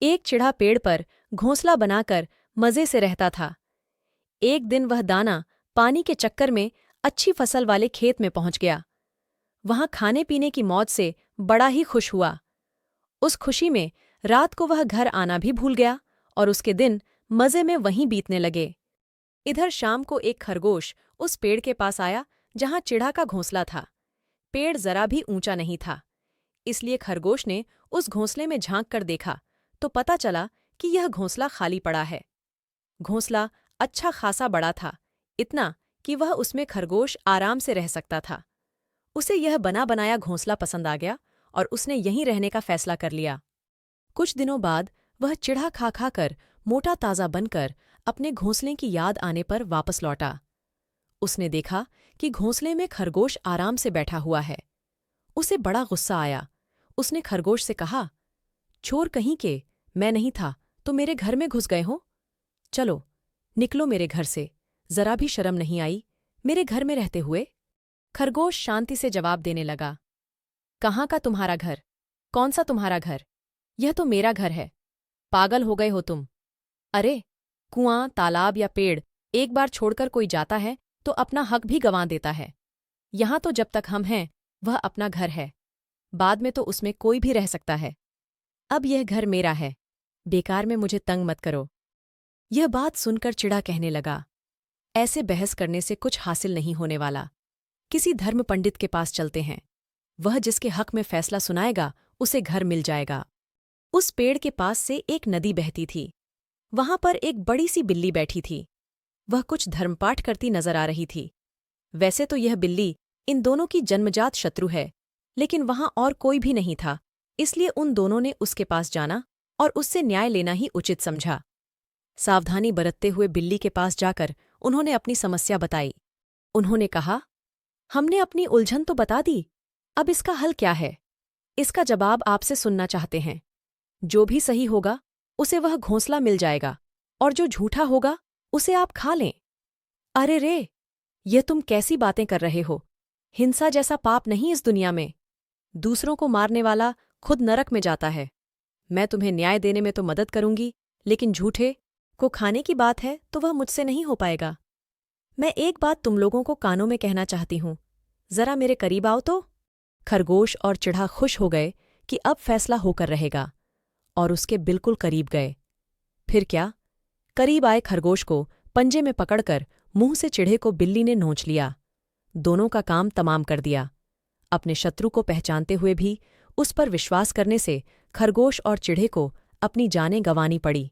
एक चिढ़ा पेड़ पर घोंसला बनाकर मजे से रहता था। एक दिन वह दाना पानी के चक्कर में अच्छी फसल वाले खेत में पहुंच गया। वहां खाने पीने की मौज से बड़ा ही खुश हुआ। उस खुशी में रात को वह घर आना भी भूल गया और उसके दिन मजे में वहीं बीतने लगे। इधर शाम को एक खरगोश उस पेड़ के पास आया जहां चिढ़ा का घोंसला था। पेड़ जरा भी ऊंचा नहीं था, इसलिए खरगोश ने उस घोंसले में झांक कर देखा तो पता चला कि यह घोंसला खाली पड़ा है। घोंसला अच्छा खासा बड़ा था, इतना कि वह उसमें खरगोश आराम से रह सकता था। उसे यह बना बनाया घोंसला पसंद आ गया और उसने यहीं रहने का फैसला कर लिया। कुछ दिनों बाद वह चिढ़ा खा खा कर मोटा ताज़ा बनकर अपने घोंसले की याद आने पर वापस लौटा। उसने देखा कि घोंसले में खरगोश आराम से बैठा हुआ है। उसे बड़ा गुस्सा आया। उसने खरगोश से कहा, चोर कहीं के, मैं नहीं था तो मेरे घर में घुस गए हो? चलो निकलो मेरे घर से, जरा भी शर्म नहीं आई मेरे घर में रहते हुए? खरगोश शांति से जवाब देने लगा, कहाँ का तुम्हारा घर? कौन सा तुम्हारा घर? यह तो मेरा घर है। पागल हो गए हो तुम? अरे, कुआं, तालाब या पेड़ एक बार छोड़कर कोई जाता है तो अपना हक भी गंवा देता है। यहां तो जब तक हम हैं वह अपना घर है, बाद में तो उसमें कोई भी रह सकता है। अब यह घर मेरा है, बेकार में मुझे तंग मत करो। यह बात सुनकर चिढ़ा कहने लगा, ऐसे बहस करने से कुछ हासिल नहीं होने वाला। किसी धर्म पंडित के पास चलते हैं, वह जिसके हक में फैसला सुनाएगा उसे घर मिल जाएगा। उस पेड़ के पास से एक नदी बहती थी। वहां पर एक बड़ी सी बिल्ली बैठी थी। वह कुछ धर्मपाठ करती नजर आ रही थी। वैसे तो यह बिल्ली इन दोनों की जन्मजात शत्रु है, लेकिन वहां और कोई भी नहीं था, इसलिए उन दोनों ने उसके पास जाना और उससे न्याय लेना ही उचित समझा। सावधानी बरतते हुए बिल्ली के पास जाकर उन्होंने अपनी समस्या बताई। उन्होंने कहा, हमने अपनी उलझन तो बता दी, अब इसका हल क्या है? इसका जवाब आपसे सुनना चाहते हैं। जो भी सही होगा उसे वह घोंसला मिल जाएगा और जो झूठा होगा उसे आप खा लें। अरे रे, ये तुम कैसी बातें कर रहे हो? हिंसा जैसा पाप नहीं इस दुनिया में। दूसरों को मारने वाला खुद नरक में जाता है। मैं तुम्हें न्याय देने में तो मदद करूंगी, लेकिन झूठे को खाने की बात है तो वह मुझसे नहीं हो पाएगा। मैं एक बात तुम लोगों को कानों में कहना चाहती हूं, जरा मेरे करीब आओ तो। खरगोश और चिढ़ा खुश हो गए कि अब फैसला होकर रहेगा, और उसके बिल्कुल करीब गए। फिर क्या, करीब आए खरगोश को पंजे में पकड़कर मुंह से चिढ़े को बिल्ली ने नोच लिया। दोनों का काम तमाम कर दिया। अपने शत्रु को पहचानते हुए भी उस पर विश्वास करने से खरगोश और चिढ़े को अपनी जानें गंवानी पड़ी।